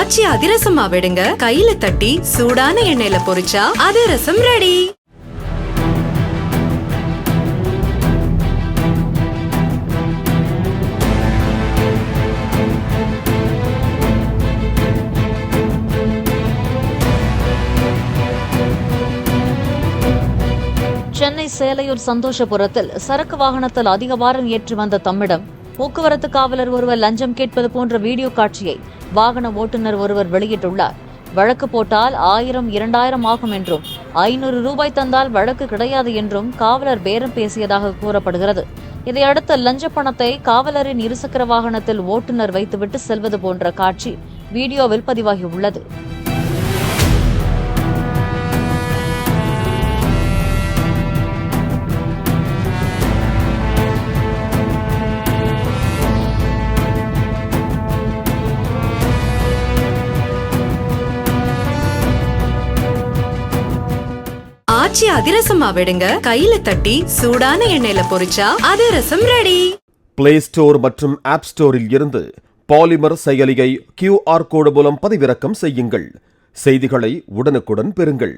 ஆச்சி அதிரசமா விடுங்க, கையில தட்டி சூடான எண்ணெயில பொரிச்சா அதிரசம் ரெடி. சென்னை சேலையூர் சந்தோஷபுரத்தில் சரக்கு வாகனத்தில் அதிக பாரம் ஏற்றி வந்த தம்மிடம் போக்குவரத்து காவலர் ஒருவர் லஞ்சம் கேட்பது போன்ற வீடியோ காட்சியை வாகன ஓட்டுநர் ஒருவர் வெளியிட்டுள்ளார். வழக்கு போட்டால் 1000, 2000 ஆகும் என்றும் 500 ரூபாய் தந்தால் வழக்கு கிடையாது என்றும் காவலர் பேரம் பேசியதாக கூறப்படுகிறது. இதையடுத்து லஞ்ச பணத்தை காவலரின் இருசக்கர வாகனத்தில் ஓட்டுநர் வைத்துவிட்டு செல்வது போன்ற காட்சி வீடியோவில் பதிவாகியுள்ளது. ஆச்சி அதிரசமா விடுங்க, கையில தட்டி சூடான எண்ணெயில பொரிச்சா அதிரசம் ரெடி. பிளே ஸ்டோர் மற்றும் ஆப் ஸ்டோரில் இருந்து பாலிமர் செயலியை QR கோடு மூலம் பதிவிறக்கம் செய்யுங்கள். செய்திகளை உடனுக்குடன் பெறுங்கள்.